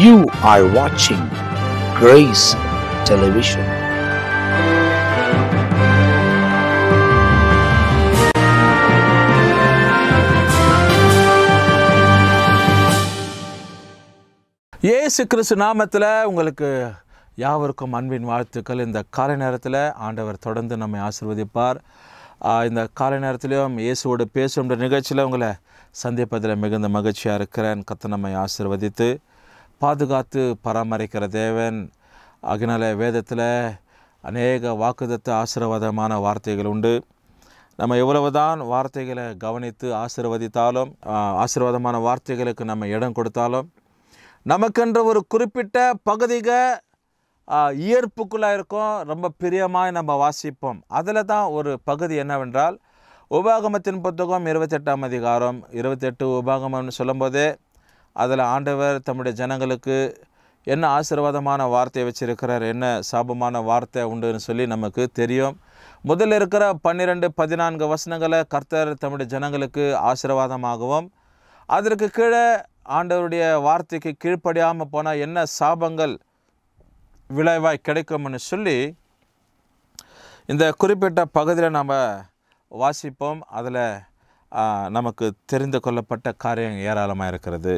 You are watching Grace Television. இயேசு கிறிஸ்து நாமத்தில் உங்களுக்கு யாவருக்கும் அன்பின் வாழ்த்துக்கள். இந்த காலை நேரத்தில் ஆண்டவர் தொடர்ந்து நம்மை ஆசீர்வதிப்பார். இந்த காலை நேரத்திலையும் இயேசுவோடு பேசுகின்ற நிகழ்ச்சியில் உங்களை சந்திப்பதில் மிகுந்த மகிழ்ச்சியாக இருக்கிறேன். கர்த்தர் நம்மை ஆசீர்வதித்து பாதுகாத்து பராமரிக்கிற தேவன். அதனால் வேதத்தில் அநேக வாக்குத்தத்த ஆசீர்வாதமான வார்த்தைகள் உண்டு. நம்ம எவ்வளவுதான் வார்த்தைகளை கவனித்து ஆசீர்வதித்தாலும், ஆசீர்வாதமான வார்த்தைகளுக்கு நம்ம இடம் கொடுத்தாலும், நமக்கென்ற ஒரு குறிப்பிட்ட பகுதிகள் ஈர்ப்புக்குள்ளாக இருக்கும். ரொம்ப பிரியமாக நம்ம வாசிப்போம். அதில் தான் ஒரு பகுதி என்னவென்றால், உபாகமத்தின் புத்தகம் 28ஆம் அதிகாரம் 28 உபாகமம்னு சொல்லும்போதே அதில் ஆண்டவர் தம்முடைய ஜனங்களுக்கு என்ன ஆசீர்வாதமான வார்த்தையை வச்சிருக்கிறார், என்ன சாபமான வார்த்தை உண்டுன்னு சொல்லி நமக்கு தெரியும். முதல்ல இருக்கிற 12-14 வசனங்களை கர்த்தர் தம்முடைய ஜனங்களுக்கு ஆசீர்வாதமாகவும், அதற்கு கீழே ஆண்டவருடைய வார்த்தைக்கு கீழ்ப்படியாமல் போனால் என்ன சாபங்கள் விளைவாய் கிடைக்கும்னு சொல்லி இந்த குறிப்பிட்ட பகுதியில் நம்ம வாசிப்போம். அதில் நமக்கு தெரிந்து கொள்ளப்பட்ட காரியம் ஏராளமாக இருக்கிறது.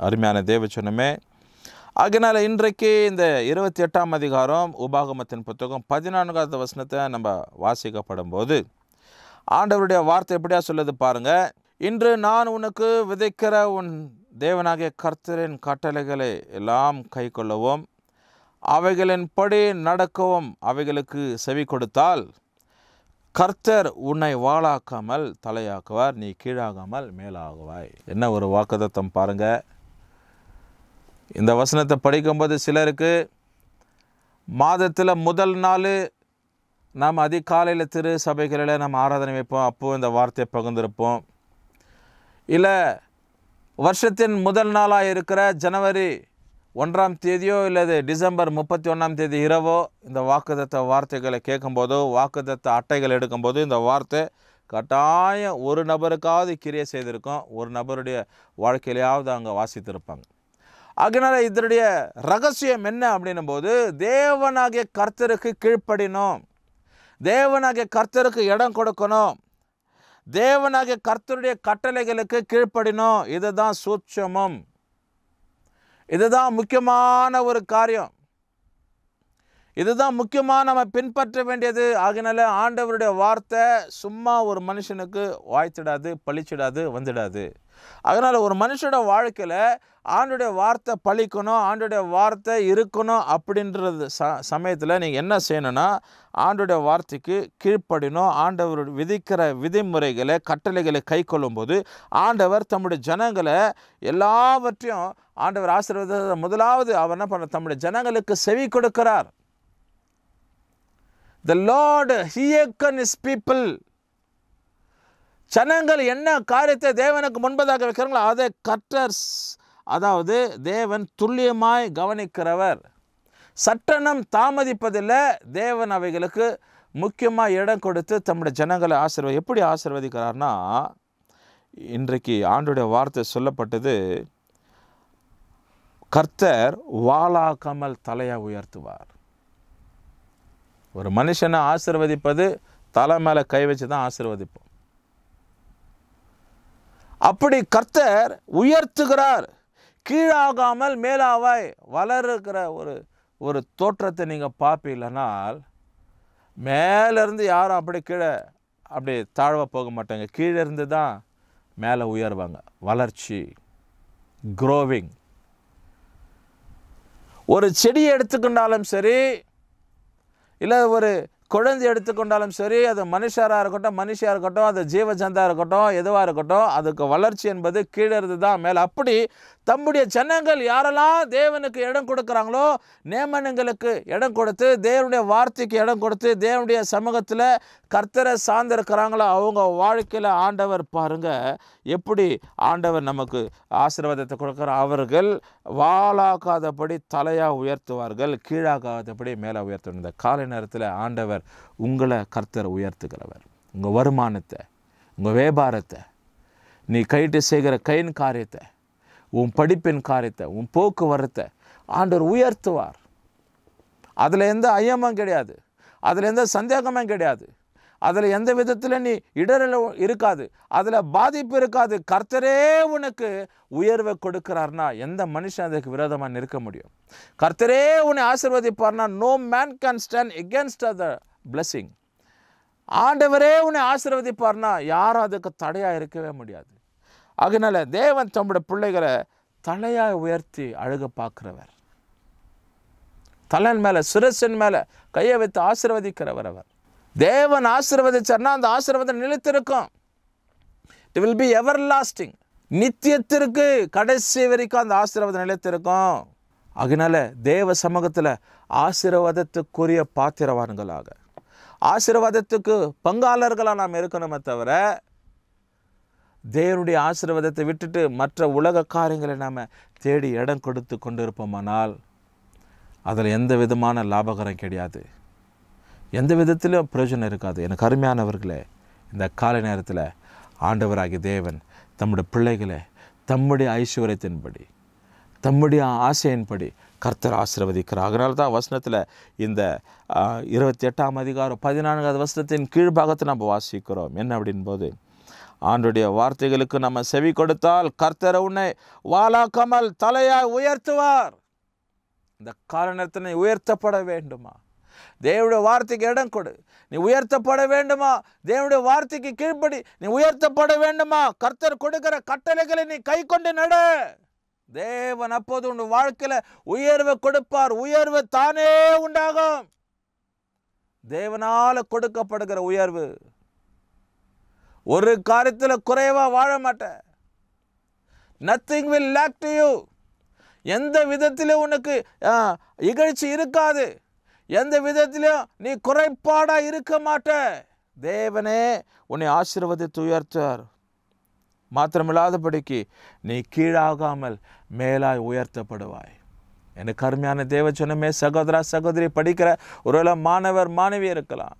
அருமையான தேவச்சனமே. ஆகையினால் இன்றைக்கு இந்த 28ஆம் அதிகாரம் உபாகமத்தின் புத்தகம் 14வது வசனத்தை நம்ம வாசிக்கப்படும் போது ஆண்டவருடைய வார்த்தை எப்படியா சொல்லுது பாருங்கள். இன்று நான் உனக்கு விதைக்கிற உன் தேவனாகிய கர்த்தரின் கட்டளைகளை எல்லாம் கை கொள்ளவும், அவைகளின்படி நடக்கவும் அவைகளுக்கு செவி கொடுத்தால் கர்த்தர் உன்னை வாளாக்காமல் தலையாக்குவார், நீ கீழாகாமல் மேலாகுவாய். என்ன ஒரு வாக்குத்தத்தம் பாருங்கள். இந்த வசனத்தை படிக்கும்போது சிலருக்கு மாதத்தில் முதல் நாள் நாம் அதிகாலையில் திரு சபைகளில் நம்ம ஆராதனை வைப்போம், அப்போது இந்த வார்த்தையை பகிர்ந்திருப்போம். இல்லை வருஷத்தின் முதல் நாளாக இருக்கிற ஜனவரி 1ஆம் தேதியோ இல்லது டிசம்பர் 31ஆம் தேதி இரவோ இந்த வாக்குத்தத்த வார்த்தைகளை கேட்கும்போதோ, வாக்குத்தத்த அட்டைகள் எடுக்கும்போது இந்த வார்த்தை கட்டாயம் ஒரு நபருக்காவது கிரியை செய்திருக்கும், ஒரு நபருடைய வாழ்க்கையிலையாவது அங்கே வாசித்திருப்பாங்க. அதனால் இதனுடைய ரகசியம் என்ன அப்படின்னும் போது, தேவனாகிய கர்த்தருக்கு கீழ்ப்படினோம், தேவனாகிய கர்த்தருக்கு இடம் கொடுக்கணும், தேவனாகிய கர்த்தருடைய கட்டளைகளுக்கு கீழ்ப்படினோம். இதுதான் சூட்சமம், இதுதான் முக்கியமான ஒரு காரியம், இதுதான் முக்கியமாக நம்ம பின்பற்ற வேண்டியது. ஆகினால ஆண்டவருடைய வார்த்தை சும்மா ஒரு மனுஷனுக்கு வாய்த்திடாது, பழிச்சிடாது, வந்துடாது. அதனால் ஒரு மனுஷனோட வாழ்க்கையில் ஆண்டுடைய வார்த்தை பழிக்கணும், ஆண்டுடைய வார்த்தை இருக்கணும். அப்படின்றது சமயத்தில் நீங்கள் என்ன செய்யணும்னா, ஆண்டுடைய வார்த்தைக்கு கீழ்ப்படினோம். ஆண்டவர் விதிக்கிற விதிமுறைகளை கட்டளைகளை கை கொள்ளும்போது ஆண்டவர் தம்முடைய ஜனங்களை எல்லாவற்றையும் ஆண்டவர் ஆசீர்வாத முதலாவது அவர் என்ன பண்ண, தம்முடைய ஜனங்களுக்கு செவி கொடுக்கிறார். The Lord hearken his people. ஜனங்கள் என்ன காரியத்தை தேவனுக்கு முன்பதாக வைக்கிறாங்களோ அதை கர்த்தர், அதாவது தேவன் துல்லியமாய் கவனிக்கிறவர். சட்டனம் தாமதிப்பதில்லை. தேவன் அவைகளுக்கு முக்கியமாக இடம் கொடுத்து தம்முடைய ஜனங்களை எப்படி ஆசீர்வதிக்கிறார்னா, இன்றைக்கு ஆண்டுடைய வார்த்தை சொல்லப்பட்டது, கர்த்தர் வாளாக்காமல் தலையை உயர்த்துவார். ஒரு மனுஷனை ஆசீர்வதிப்பது தலை மேலே கை வச்சு தான் ஆசீர்வதிப்போம். அப்படி கர்த்தர் உயர்த்துகிறார். கீழாகாமல் மேலாவாய் வளருகிற ஒரு தோற்றத்தை நீங்கள் பார்ப்பீங்கன்னால், மேலேருந்து யாரும் அப்படி கீழே அப்படி தாழ்வாக போக மாட்டாங்க, கீழே இருந்து தான் மேலே உயர்வாங்க. வளர்ச்சி, க்ரோவிங். ஒரு செடியை எடுத்துக்கொண்டாலும் சரி, இல்லை ஒரு குழந்தை எடுத்துக்கொண்டாலும் சரி, அது மனுஷராக இருக்கட்டும், மனுஷியாக இருக்கட்டும், அது ஜீவஜந்தாக இருக்கட்டும், எதுவாக இருக்கட்டும், அதுக்கு வளர்ச்சி என்பது கீழே இருந்து தான் மேலே. அப்படி தம்முடைய ஜனங்கள் யாரெல்லாம் தேவனுக்கு இடம் கொடுக்குறாங்களோ, நியமனங்களுக்கு இடம் கொடுத்து, தேவனுடைய வார்த்தைக்கு இடம் கொடுத்து, தேவனுடைய சமூகத்தில் கர்த்தரை சார்ந்திருக்கிறாங்களோ, அவங்க வாழ்க்கையில் ஆண்டவர் பாருங்கள் எப்படி ஆண்டவர் நமக்கு ஆசீர்வாதத்தை கொடுக்குறார். அவர்கள் வாளாக்காதபடி தலையாக உயர்த்துவார்கள், கீழாக்காதபடி மேலே உயர்த்துவார். இந்த காலை நேரத்தில் ஆண்டவர் உங்களை கர்த்தர் உயர்த்துகிறவர். உங்கள் வருமானத்தை, உங்கள் வியாபாரத்தை, நீ கைட்டு செய்கிற கையின் காரியத்தை, உன் படிப்பின் காரியத்தை, உன் போக்குவரத்தை ஆண்டவர் உயர்த்துவார். அதில் எந்த ஐயமும் கிடையாது, அதில் எந்த சந்தேகமும் கிடையாது, அதில் எந்த விதத்தில் நீ இடரல் இருக்காது, அதில் பாதிப்பு இருக்காது. கர்த்தரே உனக்கு உயர்வை கொடுக்கிறார்னா எந்த மனுஷன் அதுக்கு விரோதமாக நிற்க முடியும்? கர்த்தரே உன்னை ஆசீர்வதிப்பார்னா no man can stand against the blessing. ஆண்டவரே உன்னை ஆசீர்வதிப்பார்னா யாரும் அதுக்கு தடையாக இருக்கவே முடியாது. அதனால தேவன் தம்முடைய பிள்ளைகளை தலையாக உயர்த்தி அழக பார்க்கிறவர், தலைன் மேலே சிரசின் மேலே கையை வைத்து ஆசீர்வதிக்கிறவர் அவர். தேவன் ஆசீர்வதிச்சார்னா அந்த ஆசீர்வாதம் நிலைத்திருக்கும். It will be everlasting. நித்தியத்திற்கு கடைசி வரைக்கும் அந்த ஆசீர்வாதம் நிலைத்திருக்கும். அதனால தேவ சமூகத்தில் ஆசீர்வாதத்துக்குரிய பாத்திரவான்களாக, ஆசீர்வாதத்துக்கு பங்காளர்களாக நாம் இருக்கணுமே தவிர தேவனுடைய ஆசீர்வாதத்தை விட்டுட்டு மற்ற உலக காரியங்களை நாம் தேடி இடம் கொடுத்து கொண்டு இருப்போமானால் அதில் எந்த விதமான லாபகரம் கிடையாது, எந்த விதத்திலும் பிரயோஜனம் இருக்காது. எனக்கு அருமையானவர்களே, இந்த காலை நேரத்தில் ஆண்டவராகிய தேவன் தம்முடைய பிள்ளைகளை தம்முடைய ஐஸ்வர்யத்தின்படி, தம்முடைய ஆசையின்படி கர்த்தர் ஆசீர்வதிக்கிறார். அதனால தான் வசனத்தில் இந்த 28ஆம் அதிகாரம் 14வது வசனத்தின் கீழ்பாகத்தை நம்ம வாசிக்கிறோம். என்ன அப்படின்போது, ஆண்டுடைய வார்த்தைகளுக்கு நம்ம செவி கொடுத்தால் கர்த்தர் உன்னை வாலாக்காமல் தலையாய் உயர்த்துவார். இந்த கால நேரத்தில் நீ உயர்த்தப்பட வேண்டுமா? தேவனுடைய வார்த்தைக்கு இடம் கொடு. நீ உயர்த்தப்பட வேண்டுமா? தேவனுடைய வார்த்தைக்கு கீழ்ப்படி நீ உயர்த்தப்பட வேண்டுமா? கர்த்தர் கொடுக்கிற கட்டளைகளை நீ கை கொண்டு நட. தேவன் அப்போது உன் வாழ்க்கையில உயர்வை கொடுப்பார். உயர்வு தானே உண்டாகும். தேவனால கொடுக்கப்படுகிற உயர்வு. ஒரு காரியத்தில் குறைவா வாழ மாட்டேன். Nothing will lack to you. எந்த விதத்திலும் உனக்கு இகழ்ச்சி இருக்காது, எந்த விதத்திலும் நீ குறைபாடா இருக்க மாட்ட. தேவனே உன்னை ஆசீர்வதித்து உயர்த்தார். மாத்திரமில்லாதபடிக்கு நீ கீழாகாமல் மேலாய் உயர்த்தப்படுவாய். எனக்கு அருமையான தேவச்சனமே, சகோதரா சகோதரி, படிக்கிற ஒருவேளை மாணவர் மாணவி இருக்கலாம்.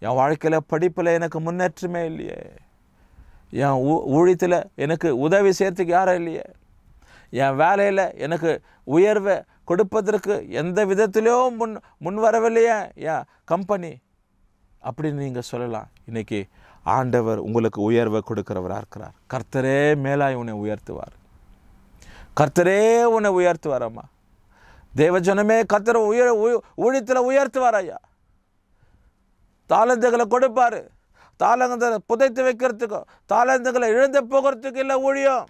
என் வாழ்க்கையில் படிப்பில் எனக்கு முன்னேற்றமே இல்லையே, என் ஊழியத்தில் எனக்கு உதவி செய்யறதுக்கு யாரும் இல்லையே, என் வேலையில் எனக்கு உயர்வை கொடுப்பதற்கு எந்த விதத்திலையும் முன் வரவில்லையே என் கம்பெனி அப்படின்னு நீங்கள் சொல்லலாம். இன்றைக்கி ஆண்டவர் உங்களுக்கு உயர்வை கொடுக்கிறவராக இருக்கிறார். கர்த்தரே மேலாய் உன்னை உயர்த்துவார். கர்த்தரே உன்னை உயர்த்துவார். அம்மா தேவஜனமே, கர்த்தர் ஊழியத்தில் உயர்த்துவார். ஐயா தாளந்துகளை கொடுப்பார். தாளங்களை புதைத்து வைக்கிறதுக்கோ தாளந்துகளை இழந்து போகிறதுக்கு இல்லை ஊழியம்.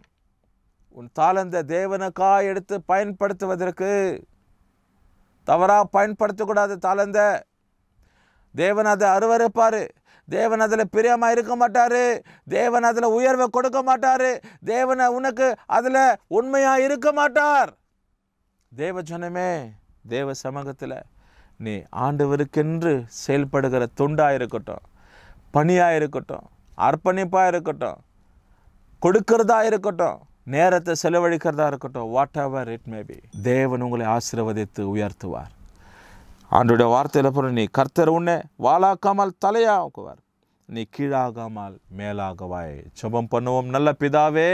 உன் தாளந்தை தேவனுக்காக எடுத்து பயன்படுத்துவதற்கு தவறாக பயன்படுத்தக்கூடாது. தாளந்த தேவன் அதை அருவருப்பார். தேவன் அதில் பிரியமாக இருக்க மாட்டார். தேவன் அதில் உயர்வை கொடுக்க மாட்டார். தேவனை உனக்கு அதில் உண்மையாக இருக்க மாட்டார். தேவ ஜனமே, தேவ சமூகத்தில் நீ ஆண்டவருக்கென்று செயல்படுகிற தொண்டாக இருக்கட்டும், பணியாக இருக்கட்டும், அர்ப்பணிப்பாக இருக்கட்டும், கொடுக்கிறதா இருக்கட்டும், நேரத்தை செலவழிக்கிறதா இருக்கட்டும், what ever it may be, தேவன் உங்களை ஆசீர்வதித்து உயர்த்துவார். ஆண்டோடைய வார்த்தையில் போகிற நீ கர்த்தர் உன்னை வாலாக்காமல் தலையாக்குவார், நீ கீழாகாமல் மேலாகவாய். ஜெபம் பண்ணுவோம். நல்ல பிதாவே,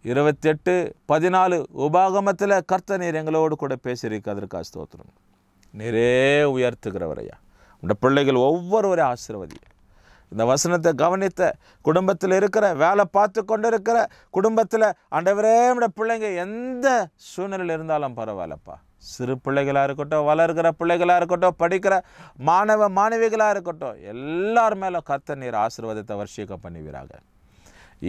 28:14 உபாகமத்தில் கர்த்தர் நீர் எங்களோடு கூட பேசியிருக்க அதற்காக ஸ்தோத்திரம். நீரே உயர்த்துகிறவரையா. உடைய பிள்ளைகள் ஒவ்வொருவரையும் ஆசீர்வதி. இந்த வசனத்தை கவனித்த குடும்பத்தில் இருக்கிற, வேலை பார்த்து கொண்டு இருக்கிற குடும்பத்தில் ஆண்டவரே, நம்முடைய பிள்ளைங்க எந்த சூழ்நிலையில் இருந்தாலும் பரவாயில்லப்பா, சிறு பிள்ளைகளாக இருக்கட்டும், வளர்கிற பிள்ளைகளாக இருக்கட்டும், படிக்கிற மாணவ மாணவிகளாக இருக்கட்டும், எல்லார் மேலும் கர்த்தர் நீர் ஆசீர்வாதத்தை வர்ஷிக்க பண்ணுவீராக.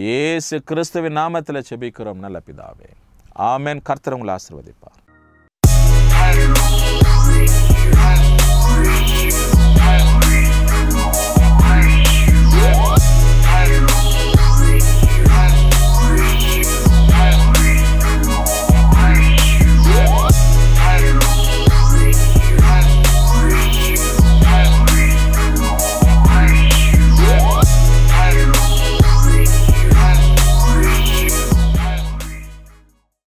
இயேசு கிறிஸ்துவின் நாமத்தில் ஜெபிக்கிறோம் நல்ல பிதாவே, ஆமென். கர்த்தர் உங்களை ஆசீர்வதிப்பார்.